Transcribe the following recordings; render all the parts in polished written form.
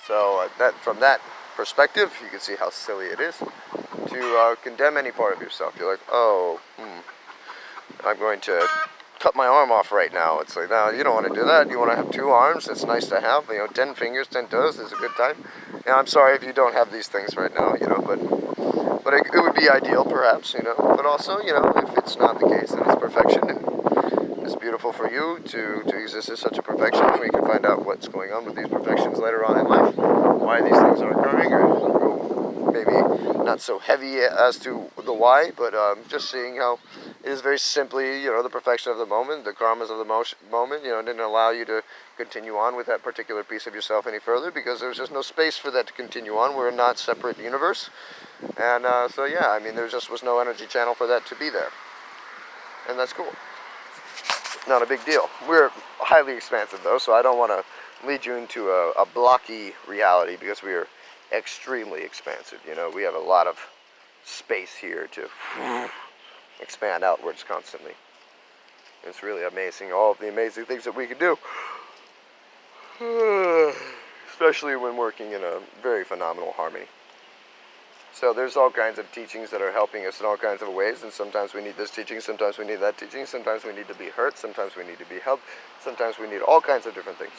So from that perspective, you can see how silly it is to condemn any part of yourself. You're like, oh, I'm going to cut my arm off right now. It's like, no, you don't want to do that. You want to have 2 arms. It's nice to have, 10 fingers, 10 toes is a good time. And I'm sorry if you don't have these things right now, but it would be ideal perhaps, But also, if it's not the case, then it's perfection. And it's beautiful for you to exist as such a perfection. We can find out what's going on with these perfections later on in life, why these things are occurring, or maybe not so heavy as to the why, but just seeing how it is very simply, the perfection of the moment, the karmas of the moment, didn't allow you to continue on with that particular piece of yourself any further because there's just no space for that to continue on. We're a not separate universe. And so, yeah, I mean, there just was no energy channel for that to be there. And that's cool. Not a big deal. We're highly expansive, though, so I don't want to lead you into a blocky reality because we are extremely expansive. We have a lot of space here to expand outwards constantly. It's really amazing, all of the amazing things that we can do. Especially when working in a very phenomenal harmony. So there's all kinds of teachings that are helping us in all kinds of ways, and sometimes we need this teaching, sometimes we need that teaching, sometimes we need to be hurt, sometimes we need to be helped, sometimes we need all kinds of different things.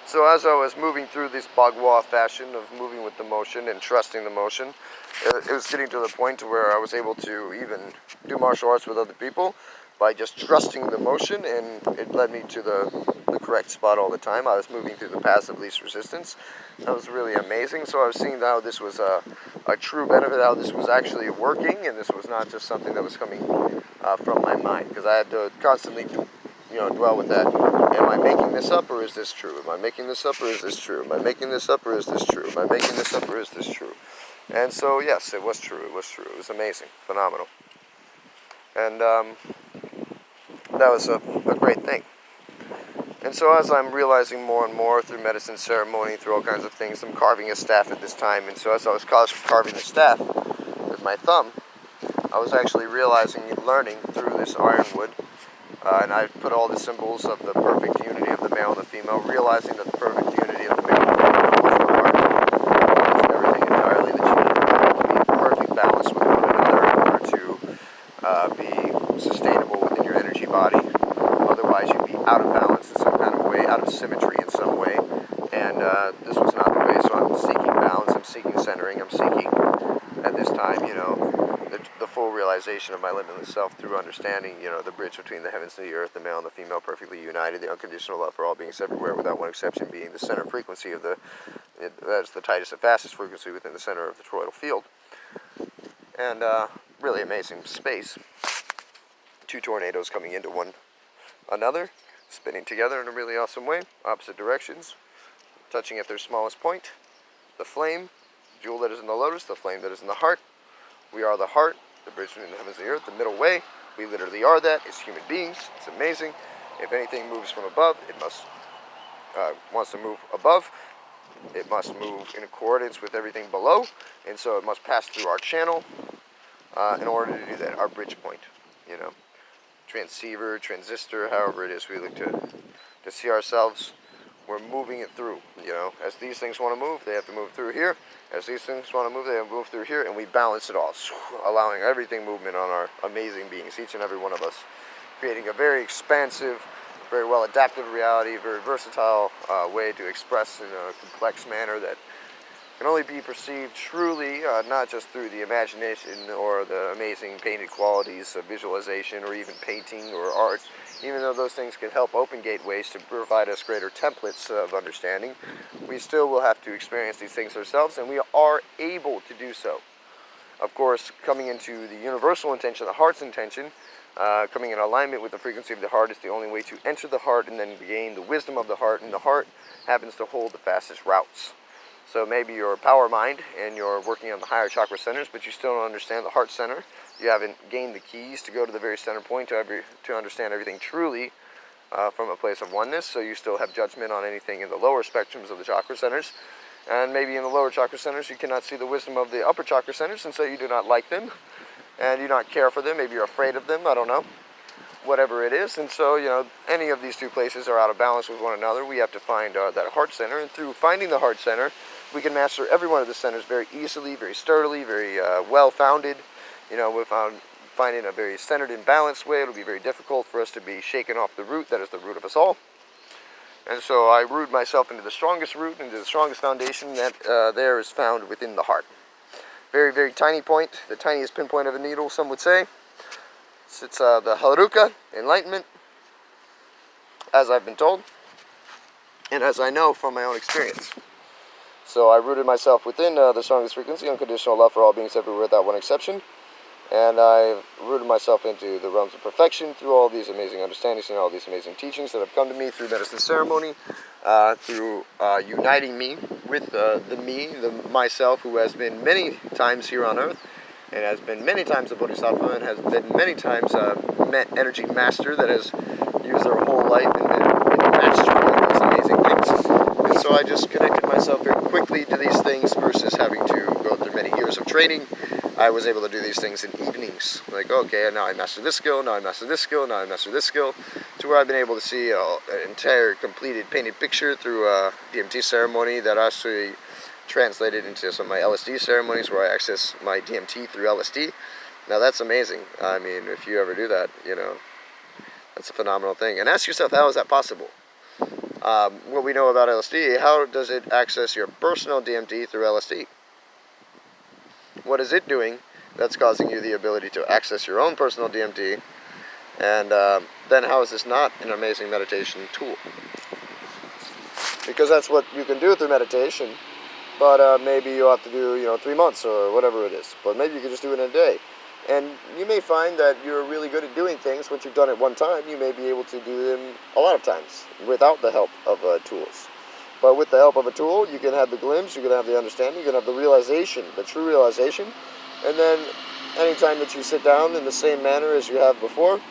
So as I was moving through this Bagua fashion of moving with the motion and trusting the motion, it was getting to the point where I was able to even do martial arts with other people by just trusting the motion, and it led me to the correct spot all the time. I was moving through the paths of least resistance. That was really amazing. So I was seeing how this was a true benefit, how this was actually working, and this was not just something that was coming from my mind, because I had to constantly dwell with that. Am I making this up, or is this true? Am I making this up, or is this true? Am I making this up, or is this true? Am I making this up, or is this true? And so, yes, it was true. It was true. It was amazing. Phenomenal. And that was a great thing. And so as I'm realizing more and more through medicine ceremony, through all kinds of things, I'm carving a staff at this time. And so as I was carving the staff with my thumb, I was actually realizing and learning through this ironwood. And I put all the symbols of the perfect unity of the male and the female, realizing that the perfect unity of the male and the female was the heart. It's everything entirely that you need to be in perfect balance with one another in order to be sustainable within your energy body. Otherwise, you'd be out of balance in some kind of way, out of symmetry in some way. And this was not the way, so I'm seeking balance, I'm seeking centering, I'm seeking, at this time, the full realization of my limitless self through understanding, the bridge between the heavens and the earth, the male and the female perfectly united, the unconditional love for all beings everywhere, without one exception being the center frequency of that's the tightest and fastest frequency within the center of the toroidal field. And really amazing space. 2 tornadoes coming into one another, spinning together in a really awesome way, opposite directions, touching at their smallest point. The flame, jewel that is in the lotus, the flame that is in the heart. We are the heart, the bridge between the heavens and the earth, the middle way. We literally are that as human beings. It's amazing. If anything moves from above, it wants to move above. It must move in accordance with everything below, and so it must pass through our channel in order to do that, our bridge point, transceiver, transistor, however it is we look to see ourselves. We're moving it through, as these things want to move, they have to move through here. As these things want to move, they have to move through here, and we balance it all, allowing everything movement on our amazing beings, each and every one of us, creating a very expansive, very well adaptive reality, very versatile way to express in a complex manner that can only be perceived truly, not just through the imagination or the amazing painted qualities of visualization or even painting or art. Even though those things can help open gateways to provide us greater templates of understanding, we still will have to experience these things ourselves, and we are able to do so. Of course, coming into the universal intention, the heart's intention, coming in alignment with the frequency of the heart is the only way to enter the heart and then gain the wisdom of the heart, and the heart happens to hold the fastest routes. So maybe you're a power mind and you're working on the higher chakra centers, but you still don't understand the heart center. You haven't gained the keys to go to the very center point to understand everything truly from a place of oneness. So you still have judgment on anything in the lower spectrums of the chakra centers. And maybe in the lower chakra centers you cannot see the wisdom of the upper chakra centers, and so you do not like them and you do not care for them. Maybe you're afraid of them, I don't know. whatever it is. And so, any of these two places are out of balance with one another. We have to find that heart center, and through finding the heart center, we can master every one of the centers very easily, very sturdily, very well-founded. Without finding a very centered and balanced way, it'll be very difficult for us to be shaken off the root that is the root of us all. And so I root myself into the strongest root, into the strongest foundation that there is found within the heart. Very, very tiny point, the tiniest pinpoint of a needle, some would say. It's the Haruka, enlightenment, as I've been told, and as I know from my own experience. So I rooted myself within the strongest frequency, unconditional love for all beings everywhere without one exception. And I rooted myself into the realms of perfection through all these amazing understandings and all these amazing teachings that have come to me through medicine ceremony, through uniting me with the myself, who has been many times here on earth, and has been many times a bodhisattva, and has been many times a energy master that has used their whole life and been mastery of these amazing things. And so I just connected myself very quickly to these things versus having to go through many years of training. I was able to do these things in evenings. Like, okay, now I master this skill, now I master this skill, now I master this skill, to where I've been able to see an entire completed painted picture through a DMT ceremony that actually translated into some of my LSD ceremonies where I access my DMT through LSD. Now that's amazing. I mean, if you ever do that, that's a phenomenal thing. And ask yourself, how is that possible? What we know about LSD, how does it access your personal DMT through LSD? What is it doing that's causing you the ability to access your own personal DMT? And then how is this not an amazing meditation tool? Because that's what you can do through meditation, but maybe you have to do 3 months or whatever it is. But maybe you can just do it in a day. And you may find that you're really good at doing things. Once you've done it one time, you may be able to do them a lot of times without the help of tools. But with the help of a tool, you can have the glimpse, you can have the understanding, you can have the realization, the true realization. And then anytime that you sit down in the same manner as you have before,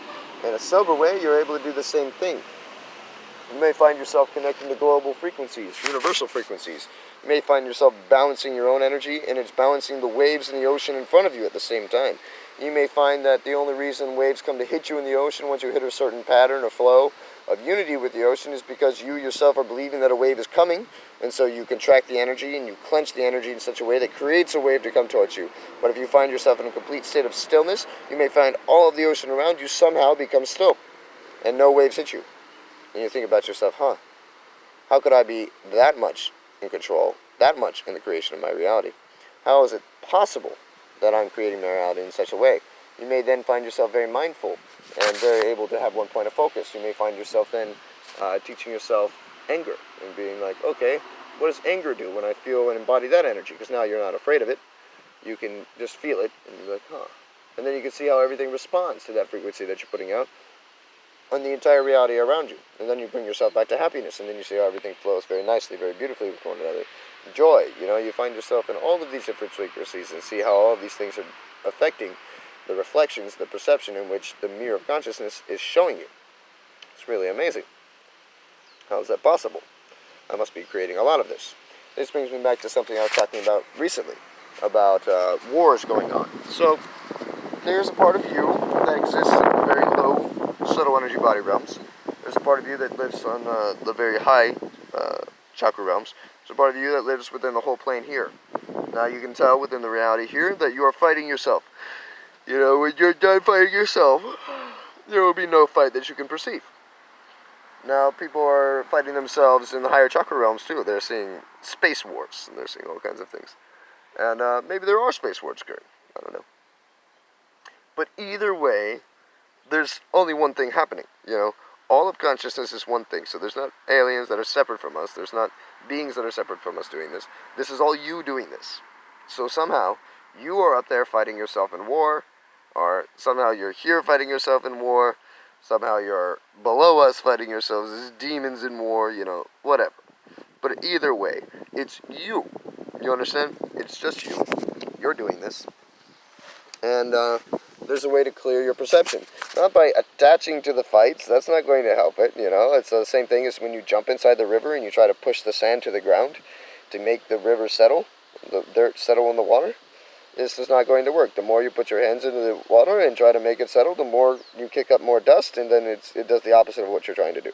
in a sober way, you're able to do the same thing. You may find yourself connecting to global frequencies, universal frequencies. You may find yourself balancing your own energy, and it's balancing the waves in the ocean in front of you at the same time. You may find that the only reason waves come to hit you in the ocean once you hit a certain pattern or flow of unity with the ocean is because you yourself are believing that a wave is coming, and so you contract the energy and you clench the energy in such a way that creates a wave to come towards you. But if you find yourself in a complete state of stillness, you may find all of the ocean around you somehow become still, and no waves hit you. And you think about yourself, how could I be that much in control, that much in the creation of my reality? How is it possible that I'm creating my reality in such a way? You may then find yourself very mindful and very able to have one point of focus. You may find yourself then teaching yourself anger and being like, okay, what does anger do when I feel and embody that energy? Because now you're not afraid of it. You can just feel it and you're like, And then you can see how everything responds to that frequency that you're putting out on the entire reality around you. And then you bring yourself back to happiness, and then you see how everything flows very nicely, very beautifully with one another. Joy, you find yourself in all of these different frequencies and see how all of these things are affecting the reflections, the perception in which the mirror of consciousness is showing you. It's really amazing. How is that possible? I must be creating a lot of this. This brings me back to something I was talking about recently, about wars going on. So, there's a part of you that exists in very low, subtle energy body realms. There's a part of you that lives on the very high chakra realms. There's a part of you that lives within the whole plane here. Now you can tell within the reality here that you are fighting yourself. When you're done fighting yourself, there will be no fight that you can perceive. Now, people are fighting themselves in the higher chakra realms, too. They're seeing space wars, and they're seeing all kinds of things. And maybe there are space wars occurring. I don't know. But either way, there's only one thing happening, All of consciousness is one thing. So there's not aliens that are separate from us. There's not beings that are separate from us doing this. This is all you doing this. So somehow, you are up there fighting yourself in war, or somehow you're here fighting yourself in war, somehow you're below us fighting yourselves as demons in war, whatever. But either way, it's you. You understand? It's just you. You're doing this. And there's a way to clear your perception. Not by attaching to the fights. That's not going to help it, It's the same thing as when you jump inside the river and you try to push the sand to the ground to make the river settle, the dirt settle in the water. this is not going to work. The more you put your hands into the water and try to make it settle, the more you kick up more dust, and then it does the opposite of what you're trying to do.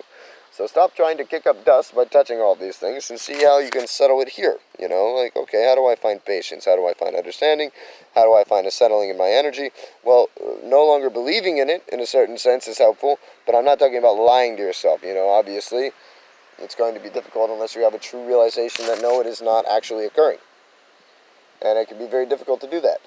So stop trying to kick up dust by touching all these things and see how you can settle it here. You know, like, okay, how do I find patience? How do I find understanding? How do I find a settling in my energy? Well, no longer believing in it, in a certain sense, is helpful, but I'm not talking about lying to yourself. You know, obviously, it's going to be difficult unless you have a true realization that no, it is not actually occurring. And it can be very difficult to do that.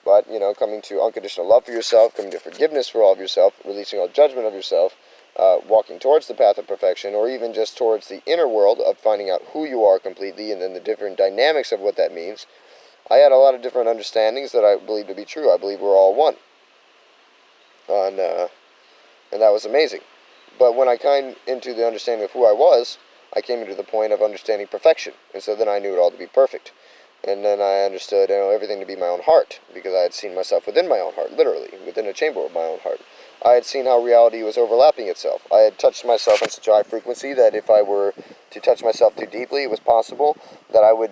But, you know, coming to unconditional love for yourself, coming to forgiveness for all of yourself, releasing all judgment of yourself, walking towards the path of perfection, or even just towards the inner world of finding out who you are completely and then the different dynamics of what that means. I had a lot of different understandings that I believe to be true. I believe we're all one. And that was amazing. But when I came into the understanding of who I was, I came into the point of understanding perfection. And so then I knew it all to be perfect. And then I understood, you know, everything to be my own heart, because I had seen myself within my own heart, literally, within a chamber of my own heart. I had seen how reality was overlapping itself. I had touched myself on such a high frequency that if I were to touch myself too deeply, it was possible that I would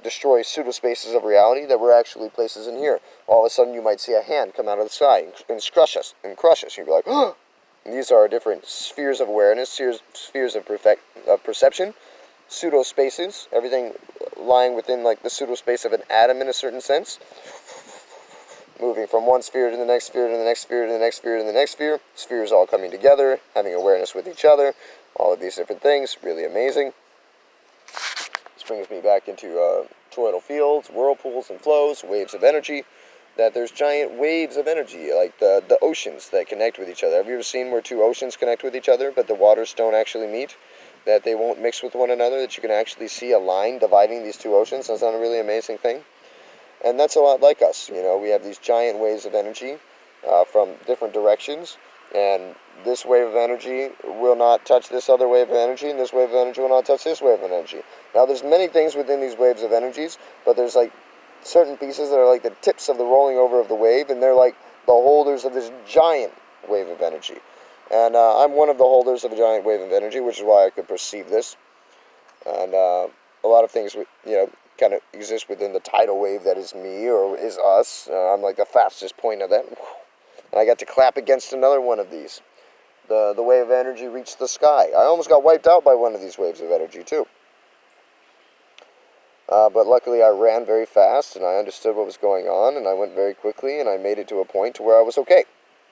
destroy pseudo-spaces of reality that were actually places in here. All of a sudden you might see a hand come out of the sky and crush us. You'd be like, oh! These are different spheres of awareness, spheres of perception, pseudo-spaces, everything lying within like the pseudo-space of an atom in a certain sense, moving from one sphere to the next sphere to the next sphere to the next sphere to the next sphere, spheres all coming together, having awareness with each other, all of these different things, really amazing. This brings me back into toroidal fields, whirlpools and flows, waves of energy, that there's giant waves of energy, like the oceans that connect with each other. Have you ever seen where two oceans connect with each other, but the waters don't actually meet? That they won't mix with one another, that you can actually see a line dividing these two oceans? That's not a really amazing thing? And that's a lot like us. You know, we have these giant waves of energy from different directions, and this wave of energy will not touch this other wave of energy, and this wave of energy will not touch this wave of energy. Now, there's many things within these waves of energies, but there's like certain pieces that are like the tips of the rolling over of the wave, and they're like the holders of this giant wave of energy. And I'm one of the holders of a giant wave of energy, which is why I could perceive this. And a lot of things, you know, kind of exist within the tidal wave that is me or is us. I'm like the fastest point of that. And I got to clap against another one of these. The wave of energy reached the sky. I almost got wiped out by one of these waves of energy, too. But luckily I ran very fast, and I understood what was going on, and I went very quickly, and I made it to a point to where I was okay.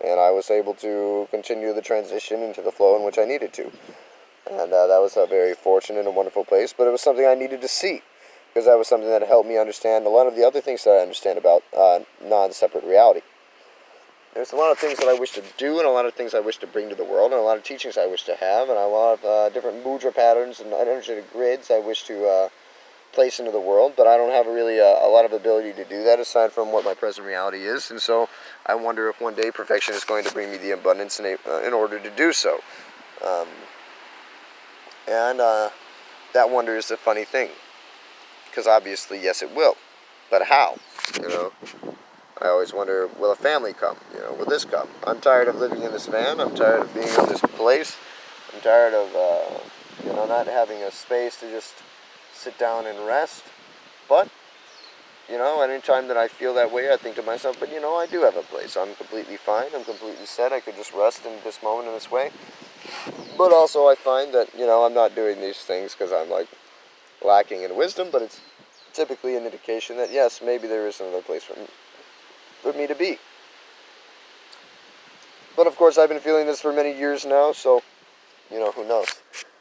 And I was able to continue the transition into the flow in which I needed to. And that was a very fortunate and wonderful place, but it was something I needed to see, because that was something that helped me understand a lot of the other things that I understand about non-separate reality. There's a lot of things that I wish to do, and a lot of things I wish to bring to the world, and a lot of teachings I wish to have, and a lot of different mudra patterns and energetic grids I wish to place into the world, but I don't have really a lot of ability to do that aside from what my present reality is, and so I wonder if one day perfection is going to bring me the abundance in order to do so. And that wonder is a funny thing, because obviously, yes, it will, but how? You know, I always wonder, will a family come? You know, will this come? I'm tired of living in this van. I'm tired of being in this place. I'm tired of, you know, not having a space to just sit down and rest. But, you know, anytime that I feel that way, I think to myself, but, you know, I do have a place. I'm completely fine. I'm completely set. I could just rest in this moment in this way. But also I find that, you know, I'm not doing these things because I'm, like, lacking in wisdom, but it's typically an indication that, yes, maybe there is another place for me to be. But, of course, I've been feeling this for many years now, so, you know, who knows?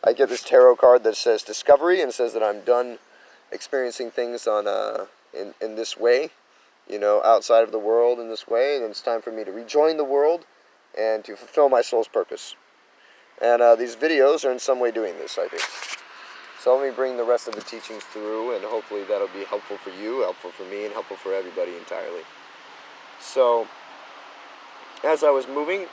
I get this tarot card that says discovery and says that I'm done experiencing things on in this way, you know, outside of the world in this way, and it's time for me to rejoin the world and to fulfill my soul's purpose. And these videos are in some way doing this, I think. So let me bring the rest of the teachings through, and hopefully that'll be helpful for you, helpful for me, and helpful for everybody entirely. So, as I was moving,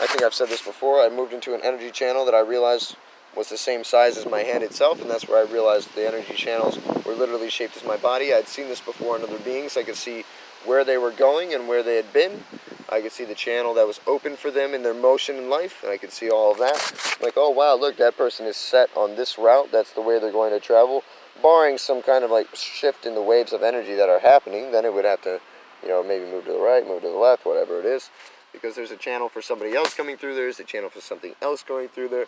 I think I've said this before, I moved into an energy channel that I realized was the same size as my hand itself, and that's where I realized the energy channels were literally shaped as my body. I'd seen this before in other beings. I could see where they were going and where they had been. I could see the channel that was open for them in their motion in life, and I could see all of that. Like, oh wow, look, that person is set on this route, that's the way they're going to travel. Barring some kind of like shift in the waves of energy that are happening, then it would have to maybe move to the right, move to the left, whatever it is, because there's a channel for somebody else coming through there, there's a channel for something else going through there,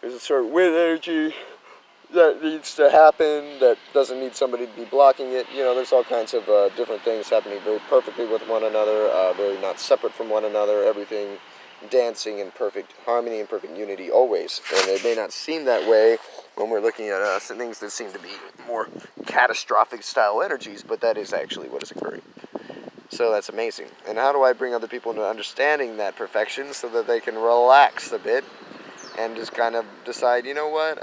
there's a certain wind energy that needs to happen, that doesn't need somebody to be blocking it. There's all kinds of different things happening very perfectly with one another, very not separate from one another, everything dancing in perfect harmony and perfect unity always. And it may not seem that way when we're looking at some things that seem to be more catastrophic style energies, but that is actually what is occurring. So that's amazing. And how do I bring other people into understanding that perfection so that they can relax a bit and just kind of decide, you know what,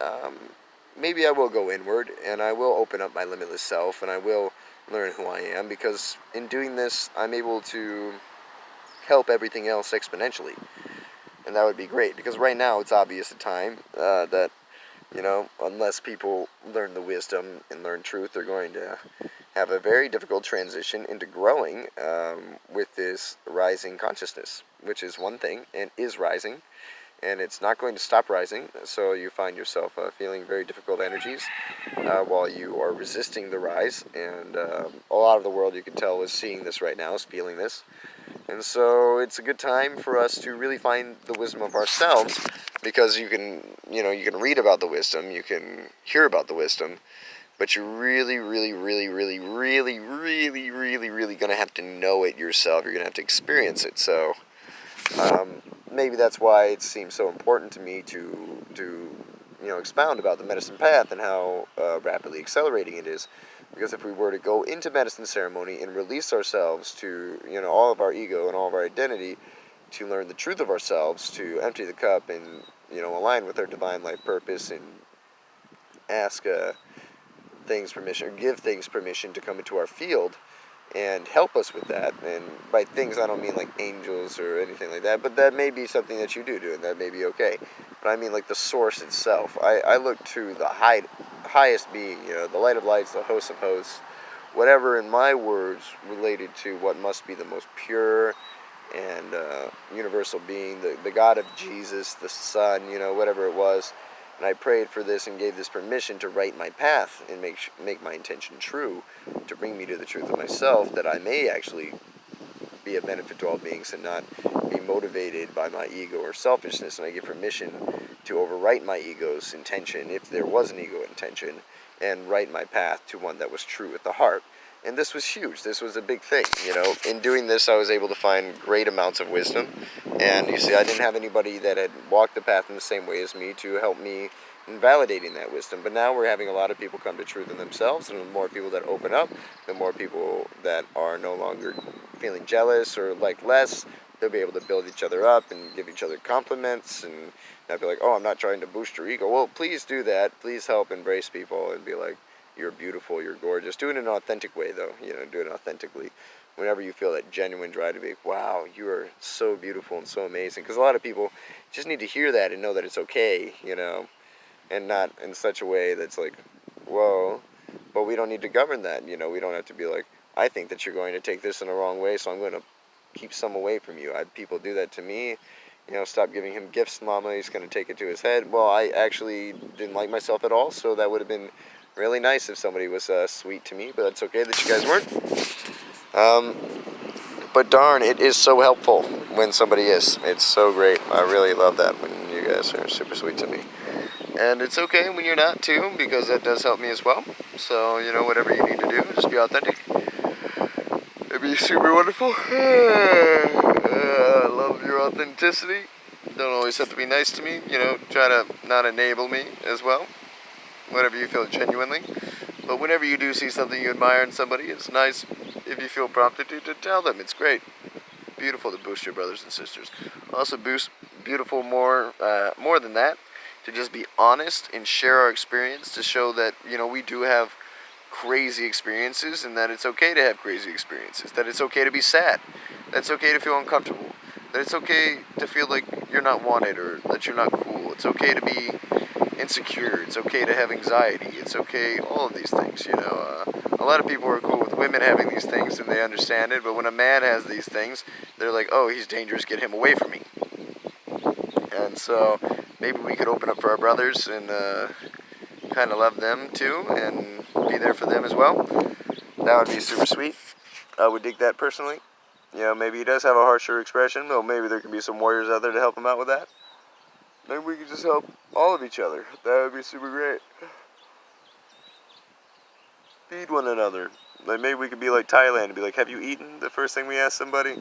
maybe I will go inward and I will open up my limitless self and I will learn who I am, because in doing this I'm able to help everything else exponentially. And that would be great, because right now it's obvious at time that, unless people learn the wisdom and learn truth, they're going to have a very difficult transition into growing with this rising consciousness, which is one thing and is rising. And it's not going to stop rising, so you find yourself feeling very difficult energies while you are resisting the rise. And a lot of the world, you can tell, is seeing this right now, is feeling this. And so it's a good time for us to really find the wisdom of ourselves, because you can read about the wisdom, you can hear about the wisdom, but you're really, really, really, really, really, really, really, really going to have to know it yourself. You're going to have to experience it. So maybe that's why it seems so important to me to expound about the medicine path and how rapidly accelerating it is. Because if we were to go into medicine ceremony and release ourselves to all of our ego and all of our identity, to learn the truth of ourselves, to empty the cup and align with our divine life purpose, and ask things permission, or give things permission to come into our field and help us with that. And by things, I don't mean like angels or anything like that, but that may be something that you do, and that may be okay. But I mean like the source itself. I look to the highest being, the light of lights, the host of hosts, whatever, in my words, related to what must be the most pure and universal being, the God of Jesus, the Son, whatever it was. And I prayed for this and gave this permission to write my path and make my intention true, to bring me to the truth of myself, that I may actually be a benefit to all beings and not be motivated by my ego or selfishness. And I give permission to overwrite my ego's intention, if there was an ego intention, and write my path to one that was true at the heart. And this was huge. This was a big thing. In doing this, I was able to find great amounts of wisdom. And you see, I didn't have anybody that had walked the path in the same way as me to help me in validating that wisdom. But now we're having a lot of people come to truth in themselves, and the more people that open up, the more people that are no longer feeling jealous or like less, they'll be able to build each other up and give each other compliments and not be like, oh, I'm not trying to boost your ego. Well, please do that. Please help embrace people and be like, you're beautiful, you're gorgeous. Do it in an authentic way, though. Do it authentically. Whenever you feel that genuine drive to be like, wow, you are so beautiful and so amazing. Because a lot of people just need to hear that and know that it's okay, and not in such a way that's like, whoa. But we don't need to govern that, We don't have to be like, I think that you're going to take this in the wrong way, so I'm going to keep some away from you. People do that to me. Stop giving him gifts, mama, he's going to take it to his head. Well, I actually didn't like myself at all, so that would have been really nice if somebody was sweet to me, but it's okay that you guys weren't. But darn, it is so helpful when somebody is. It's so great. I really love that when you guys are super sweet to me. And it's okay when you're not too, because that does help me as well. So, whatever you need to do, just be authentic. It'd be super wonderful. I love your authenticity. Don't always have to be nice to me. Try to not enable me as well. Whatever you feel genuinely. But whenever you do see something you admire in somebody, it's nice if you feel prompted to tell them. It's great. Beautiful to boost your brothers and sisters. Also beautiful more than that, to just be honest and share our experience, to show that, we do have crazy experiences, and that it's okay to have crazy experiences, that it's okay to be sad, that it's okay to feel uncomfortable, that it's okay to feel like you're not wanted or that you're not cool. It's okay to be insecure. It's okay to have anxiety. It's okay, all of these things, A lot of people are cool with women having these things and they understand it, but when a man has these things, they're like, oh, he's dangerous, get him away from me. And so maybe we could open up for our brothers and kind of love them too and be there for them as well. That would be super sweet. I would dig that personally. You know, maybe he does have a harsher expression, though maybe there can be some warriors out there to help him out with that. Maybe we could just help all of each other. That would be super great. Feed one another. Like maybe we could be like Thailand and be like, have you eaten? The first thing we ask somebody.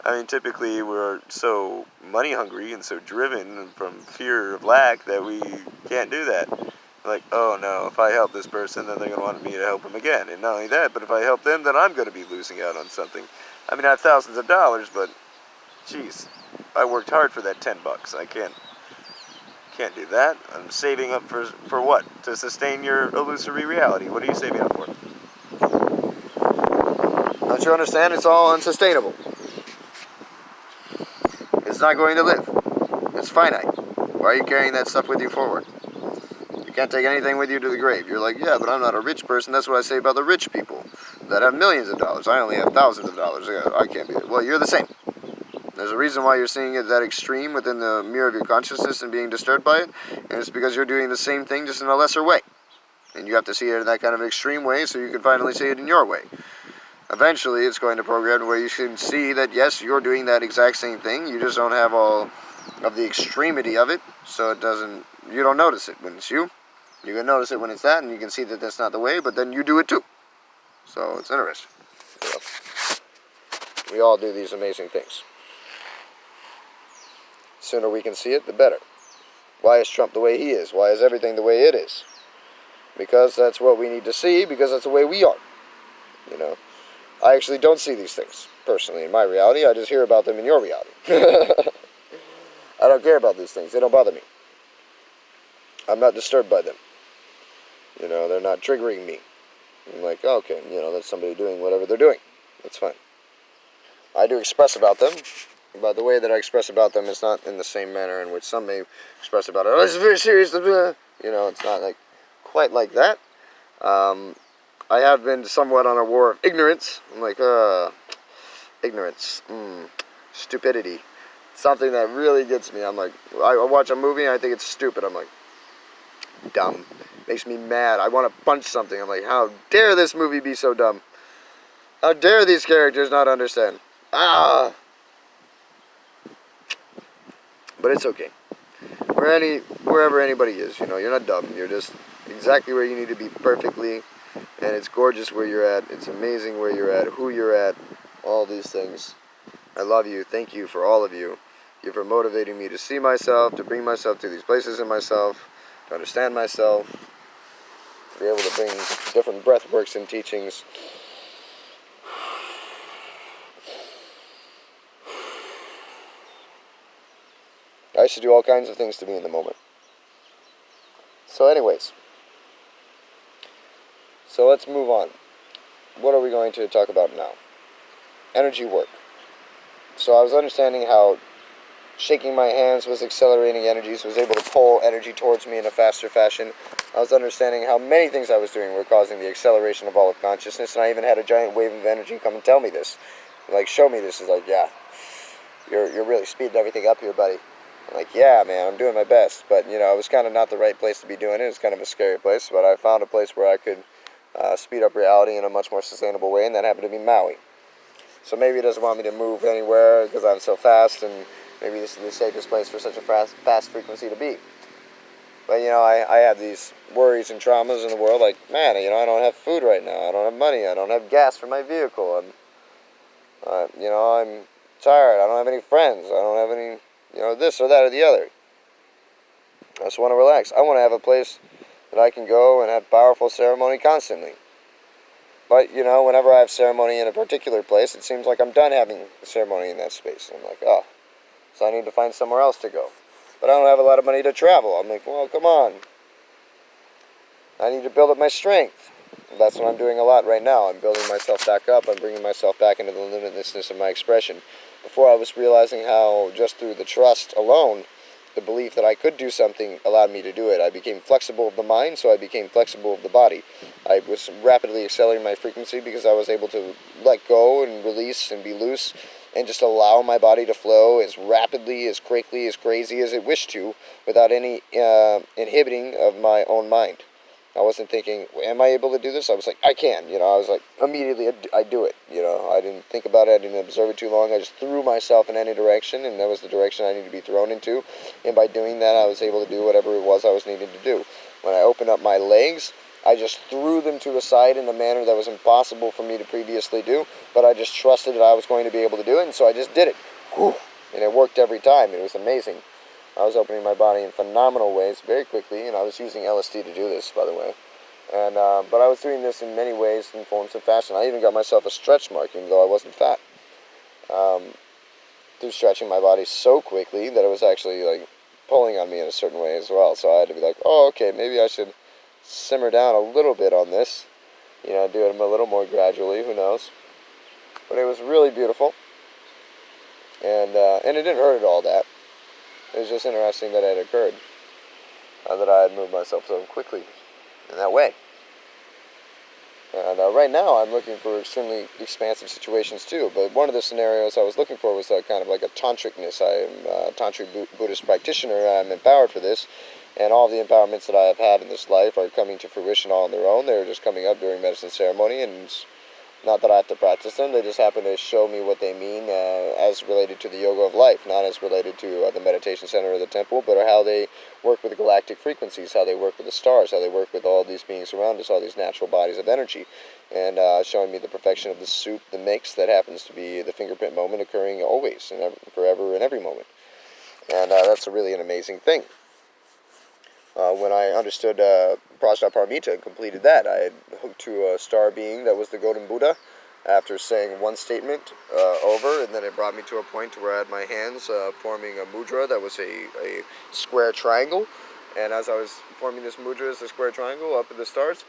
I mean, typically we're so money hungry and so driven from fear of lack that we can't do that. Like, oh no, if I help this person, then they're going to want me to help them again. And not only that, but if I help them, then I'm going to be losing out on something. I mean, I have thousands of dollars, but geez, I worked hard for that $10. I can't do that. I'm saving up for what? To sustain your illusory reality. What are you saving up for? Don't you understand? It's all unsustainable. It's not going to live. It's finite. Why are you carrying that stuff with you forward? You can't take anything with you to the grave. You're like, yeah, but I'm not a rich person. That's what I say about the rich people that have millions of dollars. I only have thousands of dollars. I can't be it. Well, you're the same. There's a reason why you're seeing it that extreme within the mirror of your consciousness and being disturbed by it, and it's because you're doing the same thing just in a lesser way. And you have to see it in that kind of extreme way so you can finally see it in your way. Eventually, it's going to program where you can see that, yes, you're doing that exact same thing. You just don't have all of the extremity of it, so you don't notice it when it's you. You can notice it when it's that, and you can see that that's not the way, but then you do it too. So it's interesting. You know, we all do these amazing things. The sooner we can see it, the better. Why is Trump the way he is? Why is everything the way it is? Because that's what we need to see, because that's the way we are. You know, I actually don't see these things, personally, in my reality. I just hear about them in your reality. I don't care about these things. They don't bother me. I'm not disturbed by them. You know, they're not triggering me. I'm like, oh, okay, you know, that's somebody doing whatever they're doing. That's fine. I do express about them, but the way that I express about them is not in the same manner in which some may express about it. Oh, this is very serious. You know, it's not like quite like that. I have been somewhat on a war of ignorance. I'm like, ignorance, stupidity. Something that really gets me. I'm like, I watch a movie and I think it's stupid. I'm like, dumb. Makes me mad. I want to punch something. I'm like, how dare this movie be so dumb? How dare these characters not understand? Ah! But it's okay. Wherever anybody is, you know, you're not dumb. You're just exactly where you need to be perfectly. And it's gorgeous where you're at. It's amazing where you're at, who you're at, all these things. I love you. Thank you for all of you. You for motivating me to see myself, to bring myself to these places in myself, to understand myself, to be able to bring different breath works and teachings. I used to do all kinds of things to be in the moment. So anyways, so let's move on. What are we going to talk about now? Energy work. So I was understanding how shaking my hands was accelerating energies, was able to pull energy towards me in a faster fashion. I was understanding how many things I was doing were causing the acceleration of all of consciousness, and I even had a giant wave of energy come and tell me this. Like, show me this. Is like, yeah, you're really speeding everything up here, buddy. I'm like, yeah, man, I'm doing my best. But, you know, it was kind of not the right place to be doing it. It was kind of a scary place, but I found a place where I could speed up reality in a much more sustainable way, and that happened to be Maui. So maybe it doesn't want me to move anywhere because I'm so fast, and maybe this is the safest place for such a fast frequency to be. But, you know, I have these worries and traumas in the world, like, man, you know, I don't have food right now. I don't have money. I don't have gas for my vehicle. You know, I'm tired. I don't have any friends. I don't have any, you know, this or that or the other. I just want to relax. I want to have a place that I can go and have powerful ceremony constantly. But, you know, whenever I have ceremony in a particular place, it seems like I'm done having ceremony in that space. I'm like, oh, so I need to find somewhere else to go. But I don't have a lot of money to travel. I'm like, well, come on. I need to build up my strength. That's what I'm doing a lot right now. I'm building myself back up. I'm bringing myself back into the limitlessness of my expression. Before I was realizing how just through the trust alone, the belief that I could do something allowed me to do it. I became flexible of the mind, so I became flexible of the body. I was rapidly accelerating my frequency because I was able to let go and release and be loose and just allow my body to flow as rapidly, as quickly, as crazy as it wished to without any inhibiting of my own mind. I wasn't thinking, am I able to do this? I was like, I can. I was like, immediately I do it. I didn't think about it. I didn't observe it too long. I just threw myself in any direction, and that was the direction I needed to be thrown into. And by doing that, I was able to do whatever it was I was needing to do. When I opened up my legs, I just threw them to the side in a manner that was impossible for me to previously do, but I just trusted that I was going to be able to do it, and so I just did it. Whew. And it worked every time. It was amazing. I was opening my body in phenomenal ways very quickly, and I was using LSD to do this, by the way. And but I was doing this in many ways and forms of fashion. I even got myself a stretch mark, even though I wasn't fat, through stretching my body so quickly that it was actually like pulling on me in a certain way as well. So I had to be like, oh, okay, maybe I should simmer down a little bit on this. Do it a little more gradually. Who knows? But it was really beautiful, and it didn't hurt at all. That it was just interesting that it had occurred, that I had moved myself so quickly in that way. And right now I'm looking for extremely expansive situations too, but one of the scenarios I was looking for was kind of like a tantricness. I am a tantric Buddhist practitioner. I'm empowered for this, and all the empowerments that I have had in this life are coming to fruition all on their own. They're just coming up during medicine ceremony, and it's not that I have to practice them. They just happen to show me what they mean as related to the yoga of life, not as related to the meditation center or the temple, but how they work with the galactic frequencies, how they work with the stars, how they work with all these beings around us, all these natural bodies of energy, and showing me the perfection of the soup, the mix that happens to be the fingerprint moment occurring always and forever in every moment. And that's really an amazing thing. When I understood Prajnaparamita and completed that, I had hooked to a star being that was the Golden Buddha after saying one statement over, and then it brought me to a point where I had my hands forming a mudra that was a square triangle. And as I was forming this mudra as a square triangle up in the stars,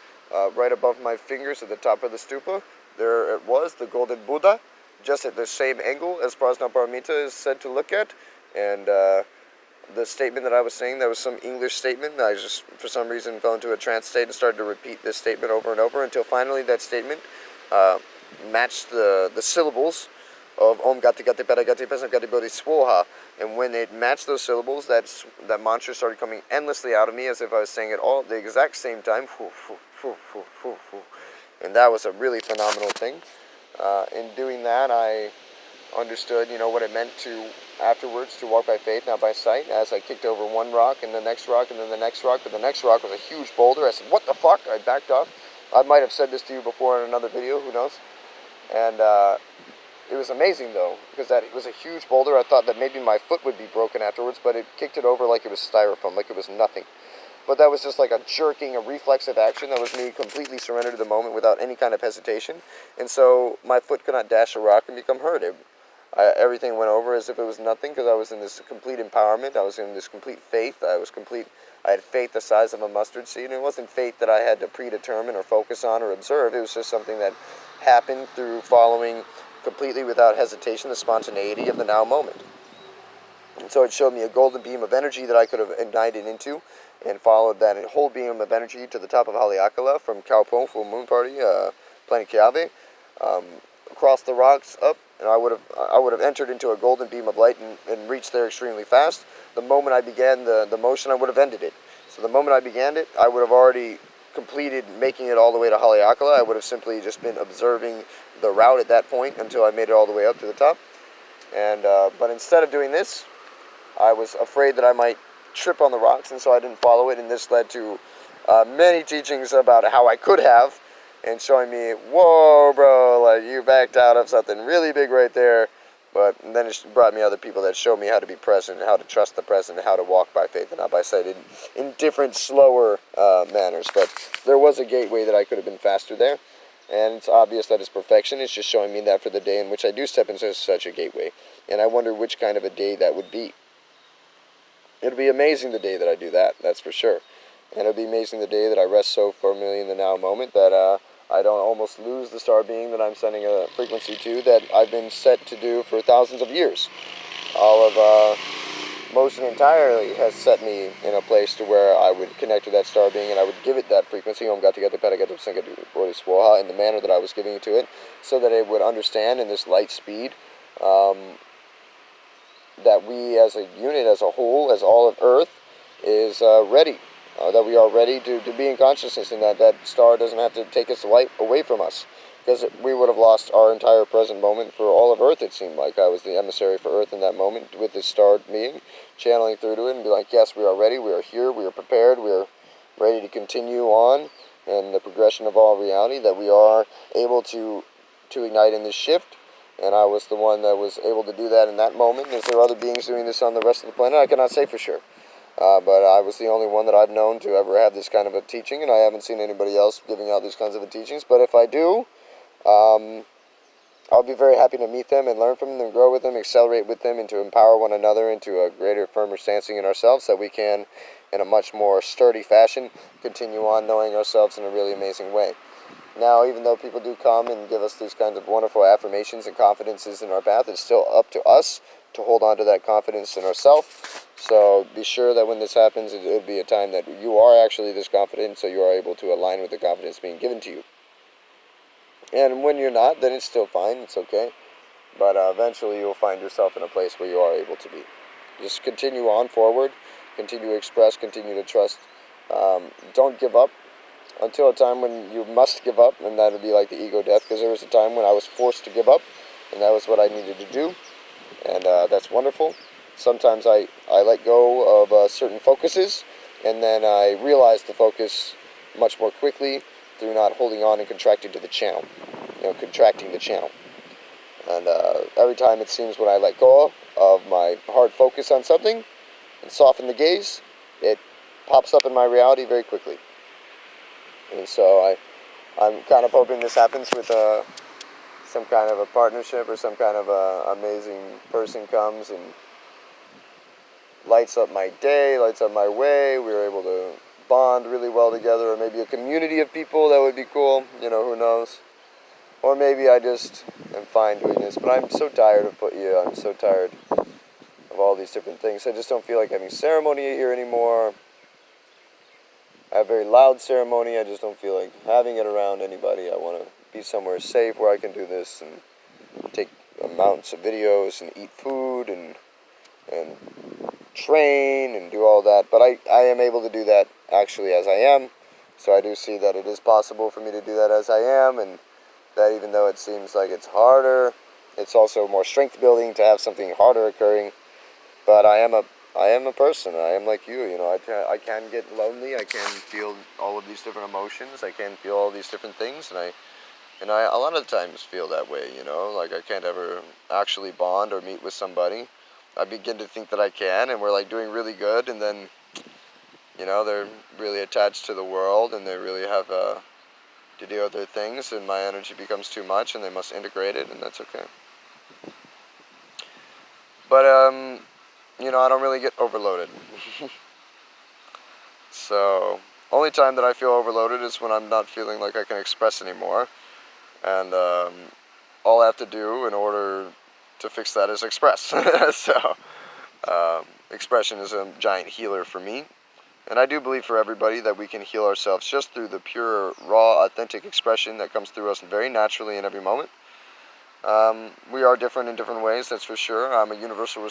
right above my fingers at the top of the stupa, there it was, the Golden Buddha, just at the same angle as Prajnaparamita is said to look at. And the statement that I was saying, that was some English statement. I just, for some reason, fell into a trance state and started to repeat this statement over and over until finally that statement matched the syllables of Om Gati Gati Pada Gati Pesam Gati Bodhi Swoha. And when it matched those syllables, that mantra started coming endlessly out of me as if I was saying it all at the exact same time. And that was a really phenomenal thing. In doing that, I understood, what it meant to afterwards to walk by faith, not by sight, as I kicked over one rock and the next rock and then the next rock, but the next rock was a huge boulder. I said, what the fuck? I backed off. I might have said this to you before in another video, who knows? And it was amazing though, because that it was a huge boulder. I thought that maybe my foot would be broken afterwards, but it kicked it over like it was styrofoam, like it was nothing. But that was just like a jerking, a reflexive action. That was me completely surrendered to the moment without any kind of hesitation. And so my foot could not dash a rock and become hurt. Everything went over as if it was nothing, because I was in this complete empowerment. I was in this complete faith. I had faith the size of a mustard seed. And it wasn't faith that I had to predetermine or focus on or observe. It was just something that happened through following completely without hesitation the spontaneity of the now moment. And so it showed me a golden beam of energy that I could have ignited into, and followed that whole beam of energy to the top of Haleakala from Kaupong Full Moon Party, Planet Keawe, across the rocks up, and I would have entered into a golden beam of light and reached there extremely fast. The moment I began the motion, I would have ended it. So the moment I began it, I would have already completed making it all the way to Haleakala. I would have simply just been observing the route at that point until I made it all the way up to the top. And but instead of doing this, I was afraid that I might trip on the rocks, and so I didn't follow it, and this led to many teachings about how I could have, and showing me, whoa, bro, like, you backed out of something really big right there. But then it brought me other people that showed me how to be present, how to trust the present, and how to walk by faith and not by sight in different, slower manners. But there was a gateway that I could have been faster there, and it's obvious that it's perfection. It's just showing me that for the day in which I do step into such a gateway. And I wonder which kind of a day that would be. It'll be amazing the day that I do that, that's for sure. And it'll be amazing the day that I rest so firmly in the now moment that I don't almost lose the star being that I'm sending a frequency to that I've been set to do for thousands of years. All of motion entirely has set me in a place to where I would connect to that star being, and I would give it that frequency, Om Gati Gati Pada Gati Pesam Gati Bodhi Swoha, in the manner that I was giving it to it, so that it would understand in this light speed that we as a unit, as a whole, as all of Earth, is ready that we are ready to be in consciousness, and that star doesn't have to take its light away from us, because we would have lost our entire present moment for all of Earth. It seemed like I was the emissary for Earth in that moment, with this star being channeling through to it and be like, yes, we are ready, we are here, we are prepared, we are ready to continue on in the progression of all reality, that we are able to ignite in this shift. And I was the one that was able to do that in that moment. Is there other beings doing this on the rest of the planet? I cannot say for sure. But I was the only one that I've known to ever have this kind of a teaching, and I haven't seen anybody else giving out these kinds of teachings. But if I do, I'll be very happy to meet them and learn from them, grow with them, accelerate with them, and to empower one another into a greater, firmer stancing in ourselves, so that we can, in a much more sturdy fashion, continue on knowing ourselves in a really amazing way. Now, even though people do come and give us these kinds of wonderful affirmations and confidences in our path, it's still up to us to hold on to that confidence in ourselves. So be sure that when this happens, it will be a time that you are actually this confident, so you are able to align with the confidence being given to you. And when you're not, then it's still fine, it's okay. But eventually you'll find yourself in a place where you are able to be. Just continue on forward, continue to express, continue to trust. Don't give up until a time when you must give up, and that would be like the ego death, because there was a time when I was forced to give up, and that was what I needed to do, and that's wonderful. Sometimes I let go of certain focuses, and then I realize the focus much more quickly through not holding on and contracting to the channel, contracting the channel. And every time it seems when I let go of my hard focus on something and soften the gaze, it pops up in my reality very quickly. And so I'm kind of hoping this happens with some kind of a partnership, or some kind of a amazing person comes and lights up my day, lights up my way. We were able to bond really well together, or maybe a community of people. That would be cool. Who knows? Or maybe I just am fine doing this. But I'm so tired of I'm so tired of all these different things. I just don't feel like having ceremony here anymore. I have very loud ceremony. I just don't feel like having it around anybody. I want to be somewhere safe where I can do this and take amounts of videos and eat food and train and do all that. But I am able to do that actually as I am. So I do see that it is possible for me to do that as I am, and that even though it seems like it's harder, it's also more strength building to have something harder occurring. But I am a person. I am like you. I can get lonely. I can feel all of these different emotions. I can feel all these different things, and I a lot of times feel that way. Like I can't ever actually bond or meet with somebody. I begin to think that I can, and we're like doing really good, and then they're really attached to the world, and they really have to do other things, and my energy becomes too much, and they must integrate it, and that's okay. But I don't really get overloaded. So, only time that I feel overloaded is when I'm not feeling like I can express anymore. And all I have to do in order to fix that is express. So, expression is a giant healer for me. And I do believe for everybody that we can heal ourselves just through the pure, raw, authentic expression that comes through us very naturally in every moment. We are different in different ways, that's for sure. I'm a universal